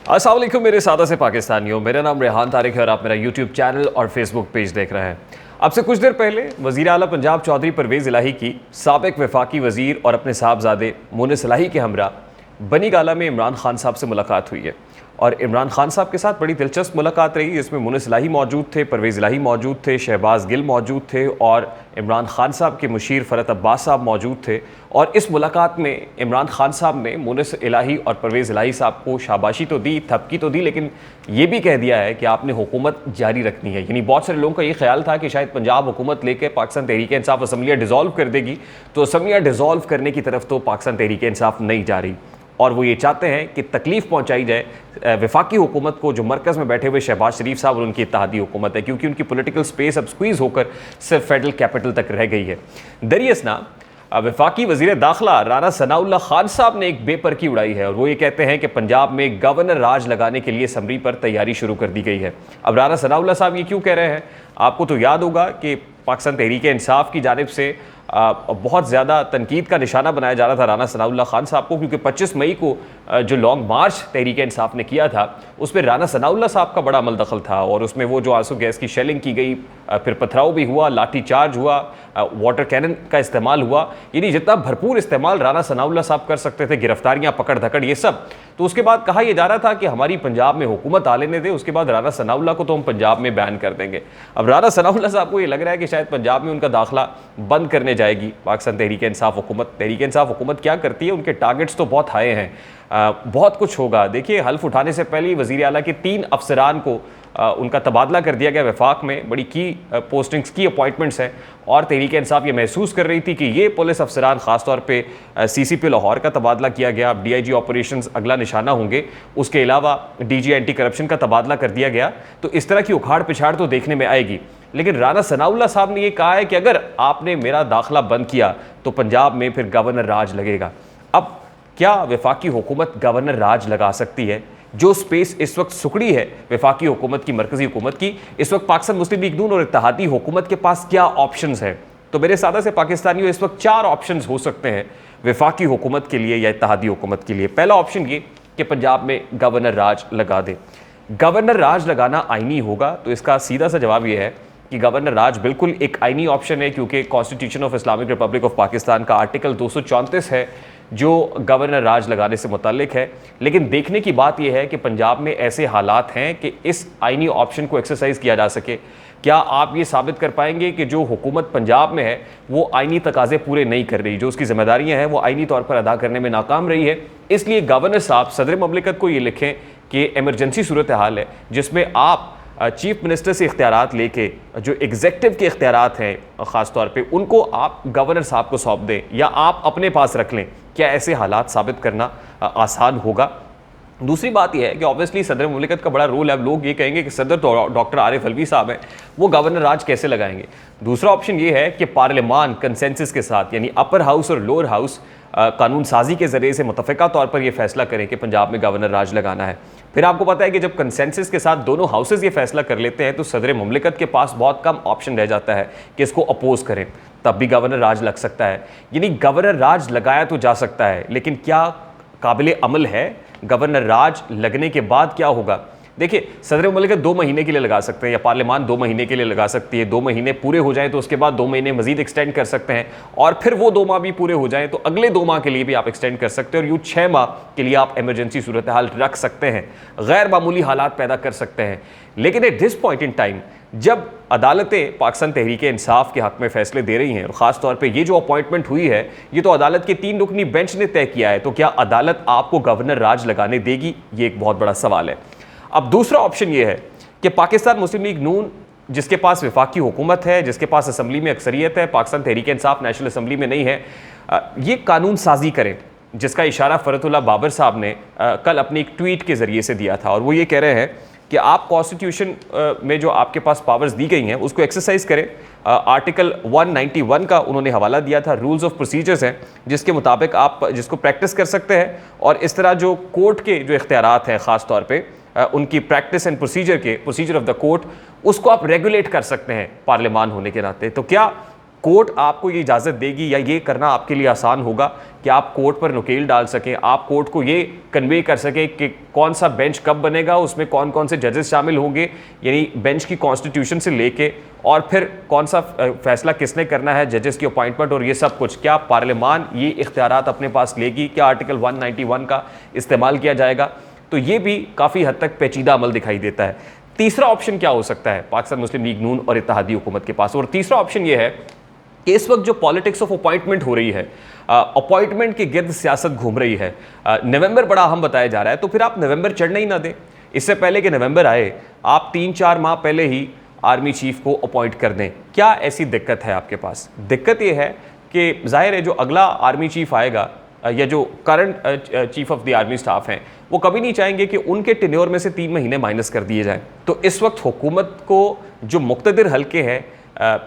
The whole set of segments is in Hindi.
अस्सलाम वालेकुम मेरे सादा से पाकिस्तानियों, मेरा नाम रेहान तारिक है और आप मेरा यूट्यूब चैनल और फेसबुक पेज देख रहे हैं। अब से कुछ देर पहले वज़ीर आला पंजाब चौधरी परवेज़ इलाही की साबिक़ वफाकी वज़ीर और अपने साहबजादे मुनिस इलाही के हमरा बनी गाला में इमरान खान साहब से मुलाकात हुई है और इमरान खान साहब के साथ बड़ी दिलचस्प मुलाकात रही, जिसमें मुनिस इलाही मौजूद थे, परवेज़ इलाही मौजूद थे, शहबाज गिल मौजूद थे और इमरान खान साहब के मुशीर फ़रत अब्बास साहब मौजूद थे। और इस मुलाकात में इमरान खान साहब ने मुनिस इलाही और परवेज़ इलाही साहब को शाबाशी तो दी, थपकी तो दी, लेकिन ये भी कह दिया है कि आपने हुकूमत जारी रखनी है। यानी बहुत सारे लोगों का ये ख्याल था कि शायद पंजाब हुकूमत लेकर पाकिस्तान तहरीक इंसाफ असम्बलियाँ डिज़ोल्व कर देगी, तो असम्बलियाँ डिज़ोल्व करने की तरफ तो पाकिस्तान तहरीक इंसाफ नहीं जा रही और वो ये चाहते हैं कि तकलीफ़ पहुंचाई जाए वफाकी हुकूमत को, जो मरकज़ में बैठे हुए शहबाज शरीफ साहब और उनकी इत्तेहादी हुकूमत है, क्योंकि उनकी पॉलिटिकल स्पेस अब स्क्वीज़ होकर सिर्फ फेडरल कैपिटल तक रह गई है। दरियसना वफाकी वज़ीर दाखिला राना सनाउल्लाह खान साहब ने एक बेपरकी उड़ाई है और वो ये कहते हैं कि पंजाब में गवर्नर राज लगाने के लिए असम्बली पर तैयारी शुरू कर दी गई है। अब राना सनाउल्लाह साहब ये क्यों कह रहे हैं? आपको तो याद होगा कि पाकिस्तान तहरीक इंसाफ की जानिब से बहुत ज़्यादा तनकीद का निशाना बनाया जा रहा था राना सनाउल्लाह खान साहब को, क्योंकि 25 मई को जो लॉन्ग मार्च तहरीक इंसाफ ने किया था उसमें राना सनाउल्लाह साहब का बड़ा अमल दखल था और उसमें वो जो आंसू गैस की शेलिंग की गई, फिर पथराव भी हुआ, लाठी चार्ज हुआ, वाटर कैनन का इस्तेमाल हुआ, यानी जितना भरपूर इस्तेमाल राना सनाउल्लाह साहब कर सकते थे, गिरफ्तारियाँ, पकड़ धकड़, ये सब। तो उसके बाद कहा यह जा रहा था कि हमारी पंजाब में हुकूमत आ लेने दे, उसके बाद राना सनाउल्लाह को तो हम पंजाब में बैन कर देंगे। अब राना सनाउल्लाह साहब को ये लग रहा है कि शायद पंजाब में उनका दाखिला बंद करने जाएगी पाकिस्तान तहरीक इंसाफ हुकूमत। तहरीक इंसाफ हुकूमत क्या करती है? उनके टारगेट्स तो बहुत हाई हैं, बहुत कुछ होगा। देखिए, हल्फ उठाने से पहले वज़ीर आला के 3 अफसरान को उनका तबादला कर दिया गया वफाक में, बड़ी की पोस्टिंग्स की अपॉइंटमेंट्स हैं और तहरीक इंसाफ ये महसूस कर रही थी कि ये पुलिस अफसरान ख़ासतौर पे CCP लाहौर का तबादला किया गया, अब DIG ऑपरेशंस अगला निशाना होंगे, उसके अलावा DG एंटी करप्शन का तबादला कर दिया गया। तो इस तरह की उखाड़ पिछाड़ तो देखने में आएगी, लेकिन राना सनाउल्लाह साहब ने यह कहा है कि अगर आपने मेरा दाखिला बंद किया तो पंजाब में फिर गवर्नर राज लगेगा। अब क्या वफाकी हुकूमत गवर्नर राज लगा सकती है? जो स्पेस इस वक्त सुकड़ी है वफाकी हुकूमत की, मरकजी हुकूमत की, इस वक्त पाकिस्तान मुस्लिम लीग नून और इत्तेहादी हुकूमत के पास क्या ऑप्शंस हैं? तो मेरे सादा से पाकिस्तानियों, इस वक्त 4 ऑप्शंस हो सकते हैं वफाकी हुकूमत के लिए या इत्तेहादी हुकूमत के लिए। पहला ऑप्शन ये कि पंजाब में गवर्नर राज लगा दे। गवर्नर राज लगाना आईनी होगा, तो इसका सीधा सा जवाब यह है कि गवर्नर राज बिल्कुल एक आईनी ऑप्शन है, क्योंकि constitution of Islamic Republic of Pakistan का आर्टिकल 234 है जो गवर्नर राज लगाने से मुताल्लिक है। लेकिन देखने की बात यह है कि पंजाब में ऐसे हालात हैं कि इस आईनी ऑप्शन को एक्सरसाइज किया जा सके। क्या आप ये साबित कर पाएंगे कि जो हुकूमत पंजाब में है वो आईनी तकाजे पूरे नहीं कर रही, जो उसकी जिम्मेदारियां हैं वो आईनी तौर पर अदा करने में नाकाम रही है? इसलिए गवर्नर साहब सदर ममलिकत को ये लिखें कि इमरजेंसी सूरत हाल है जिसमें आप चीफ मिनिस्टर से इख्तियारात लेके जो एग्जेक्टिव के इख्तियारात हैं ख़ास तौर पे उनको आप गवर्नर साहब को सौंप दें या आप अपने पास रख लें। क्या ऐसे हालात साबित करना आसान होगा? दूसरी बात यह है कि ऑब्वियसली सदर मुमलिकत का बड़ा रोल है। अब लोग ये कहेंगे कि सदर तो डॉक्टर आरिफ अलवी साहब हैं, वो गवर्नर राज कैसे लगाएंगे? दूसरा ऑप्शन ये है कि पार्लियामान कंसेंसस के साथ, यानी अपर हाउस और लोअर हाउस कानून साजी के ज़रिए से मुतफ़िका तौर पर यह फैसला करें कि पंजाब में गवर्नर राज लगाना है। फिर आपको पता है कि जब कंसेंसस के साथ दोनों हाउसेज ये फैसला कर लेते हैं तो सदर मुमलिकत के पास बहुत कम ऑप्शन रह जाता है कि इसको अपोज करें, तब भी गवर्नर राज लग सकता है। यानी गवर्नर राज लगाया तो जा सकता है, लेकिन क्या काबिल अमल है? गवर्नर राज लगने के बाद क्या होगा? देखिए, सदर मुमलिकत 2 महीने के लिए लगा सकते हैं या पार्लियामान 2 महीने के लिए लगा सकती है। 2 महीने पूरे हो जाएं तो उसके बाद 2 महीने मजीद एक्सटेंड कर सकते हैं और फिर वो 2 माह भी पूरे हो जाएं तो अगले 2 माह के लिए भी आप एक्सटेंड कर सकते हैं और यूँ 6 माह के लिए आप इमरजेंसी सूरत हाल रख सकते हैं, गैर मामूली हालात पैदा कर सकते हैं। लेकिन at this point in time जब अदालतें पाकिस्तान तहरीक इंसाफ के हक़ में फ़ैसले दे रही हैं और ख़ास तौर पे ये जो अपॉइंटमेंट हुई है ये तो अदालत के 3 रुकनी बेंच ने तय किया है, तो क्या अदालत आपको गवर्नर राज लगाने देगी? ये एक बहुत बड़ा सवाल है। अब दूसरा ऑप्शन ये है कि पाकिस्तान मुस्लिम लीग नून, जिसके पास वफाकी हुकूमत है, जिसके पास असम्बली में अक्सरियत है, पाकिस्तान तहरीक इंसाफ नेशनल असम्बली में नहीं है, ये कानून साजी करें, जिसका इशारा फ़रतुल्लाह बाबर साहब ने कल अपनी एक ट्वीट के ज़रिए से दिया था। और वो ये कह रहे हैं कि आप कॉन्स्टिट्यूशन में जो आपके पास पावर्स दी गई हैं उसको एक्सरसाइज करें। आर्टिकल 191 का उन्होंने हवाला दिया था, रूल्स ऑफ प्रोसीजर्स हैं जिसके मुताबिक आप जिसको प्रैक्टिस कर सकते हैं और इस तरह जो कोर्ट के जो इख्तियारात हैं ख़ास तौर पे उनकी practice and procedure of the court, उसको आप रेगुलेट कर सकते हैं पार्लियामान होने के नाते। तो क्या कोर्ट आपको ये इजाज़त देगी या ये करना आपके लिए आसान होगा कि आप कोर्ट पर नुकेल डाल सकें, आप कोर्ट को ये कन्वे कर सकें कि कौन सा बेंच कब बनेगा, उसमें कौन कौन से जजेस शामिल होंगे, यानी बेंच की कॉन्स्टिट्यूशन से लेके और फिर कौन सा फैसला किसने करना है, जजेस की अपॉइंटमेंट और ये सब कुछ। क्या पार्लियामान ये इख्तियारात अपने पास लेगी? क्या आर्टिकल 191 का इस्तेमाल किया जाएगा? तो ये भी काफ़ी हद तक पेचीदा अमल दिखाई देता है। तीसरा ऑप्शन क्या हो सकता है पाकिस्तान मुस्लिम लीग नून और इत्तेहादी हुकूमत के पास? और तीसरा ऑप्शन ये है कि इस वक्त जो पॉलिटिक्स ऑफ अपॉइंटमेंट हो रही है, अपॉइंटमेंट के गिर्द सियासत घूम रही है, नवंबर बड़ा अहम बताया जा रहा है, तो फिर आप नवंबर चढ़ने ही ना दें। इससे पहले कि नवंबर आए आप 3-4 माह पहले ही आर्मी चीफ को अपॉइंट कर दें। क्या ऐसी दिक्कत है आपके पास? दिक्कत यह है कि जाहिर है जो अगला आर्मी चीफ आएगा या जो current chief of the army staff हैं, वो कभी नहीं चाहेंगे कि उनके टेन्योर में से 3 महीने माइनस कर दिए जाएं। तो इस वक्त हुकूमत को जो मुक़्तदिर हल्के हैं,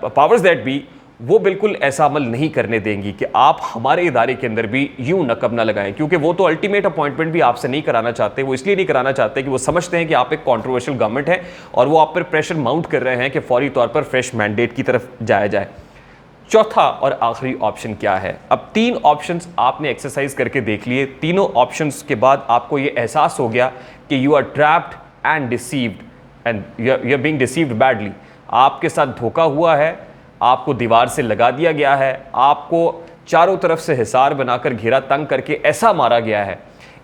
पावर्स दैट बी, वो बिल्कुल ऐसा अमल नहीं करने देंगी कि आप हमारे इदारे के अंदर भी यूं नकब ना लगाएं, क्योंकि वो तो अल्टीमेट अपॉइंटमेंट भी आपसे नहीं कराना चाहते। वो इसलिए नहीं कराना चाहते कि वो समझते हैं कि आप एक कंट्रोवर्शियल गवर्नमेंट है और वो आप पर प्रेशर माउंट कर रहे हैं कि फौरी तौर पर फ्रेश मैंडेट की तरफ जाया जाए। चौथा और आखिरी ऑप्शन क्या है? अब 3 ऑप्शंस आपने एक्सरसाइज करके देख लिए। तीनों ऑप्शंस के बाद आपको ये एहसास हो गया कि you are trapped and deceived and you are being deceived badly. आपके साथ धोखा हुआ है, आपको दीवार से लगा दिया गया है, आपको चारों तरफ से हिसार बनाकर घेरा तंग करके ऐसा मारा गया है,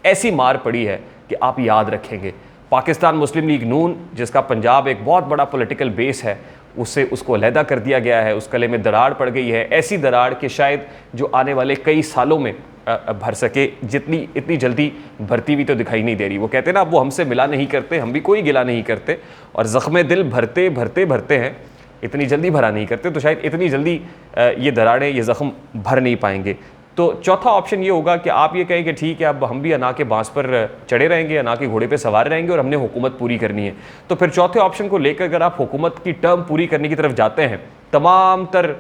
ऐसी मार पड़ी है कि आप याद रखेंगे पाकिस्तान मुस्लिम लीग नून, जिसका पंजाब एक बहुत बड़ा पॉलिटिकल बेस है, उसको अलहदा कर दिया गया है। उस कले में दरार पड़ गई है, ऐसी दरार कि शायद जो आने वाले कई सालों में भर सके, जितनी इतनी जल्दी भरती भी तो दिखाई नहीं दे रही। वो कहते हैं ना, वो हमसे मिला नहीं करते, हम भी कोई गिला नहीं करते, और ज़ख्म दिल भरते भरते भरते हैं, इतनी जल्दी भरा नहीं करते, तो शायद इतनी जल्दी ये दरारें, ये ज़ख्म भर नहीं पाएंगे। तो चौथा ऑप्शन ये होगा कि आप ये कहें कि ठीक है, अब हम भी अना के बांस पर चढ़े रहेंगे, अना के घोड़े पे सवार रहेंगे और हमने हुकूमत पूरी करनी है। तो फिर चौथे ऑप्शन को लेकर अगर आप हुकूमत की टर्म पूरी करने की तरफ जाते हैं तमाम तर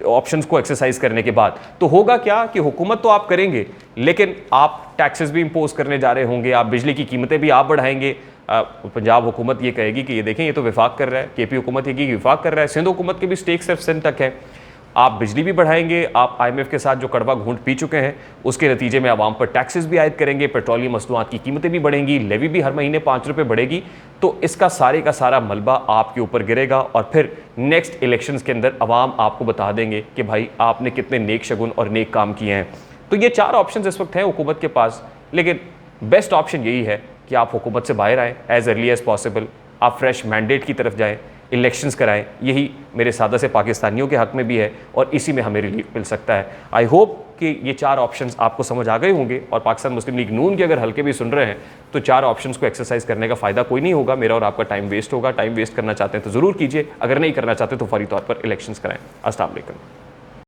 ऑप्शंस को एक्सरसाइज करने के बाद, तो होगा क्या कि हुकूमत तो आप करेंगे, लेकिन आप टैक्सेस भी इंपोज करने जा रहे होंगे, आप बिजली की कीमतें भी आप बढ़ाएंगे। पंजाब हुकूमत ये कहेगी कि ये देखें, ये तो विफाक कर रहा है, केपी हुकूमत ये कहेगी विफाक कर रहा है, सिंध हुकूमत के भी स्टेक सिर्फ सिंध तक है। आप बिजली भी बढ़ाएंगे, आप IMF के साथ जो कड़वा घूंट पी चुके हैं उसके नतीजे में आवाम पर टैक्सेस भी आयद करेंगे, पेट्रोलियम मसनूआत की कीमतें भी बढ़ेंगी, लेवी भी हर महीने 5 रुपये बढ़ेगी। तो इसका सारे का सारा मलबा आपके ऊपर गिरेगा और फिर नेक्स्ट इलेक्शंस के अंदर अवाम आपको बता देंगे कि भाई आपने कितने नेक शगुन और नेक काम किए हैं। तो ये 4 ऑप्शन इस वक्त हैं हुकूमत के पास, लेकिन बेस्ट ऑप्शन यही है कि आप हुकूमत से बाहर आएँ एज अर्ली एज पॉसिबल, आप फ्रेश मैंडेट की तरफ जाएँ, इलेक्शंस कराएं। यही मेरे सादा से पाकिस्तानियों के हक में भी है और इसी में हमें रिलीफ मिल सकता है। आई होप कि ये 4 ऑप्शंस आपको समझ आ गए होंगे, और पाकिस्तान मुस्लिम लीग नून के अगर हल्के भी सुन रहे हैं तो 4 ऑप्शंस को एक्सरसाइज करने का फ़ायदा कोई नहीं होगा, मेरा और आपका टाइम वेस्ट होगा। टाइम वेस्ट करना चाहते हैं तो ज़रूर कीजिए, अगर नहीं करना चाहते तो फौरी तौर पर इलेक्शंस कराएं। अस्सलाम वालेकुम।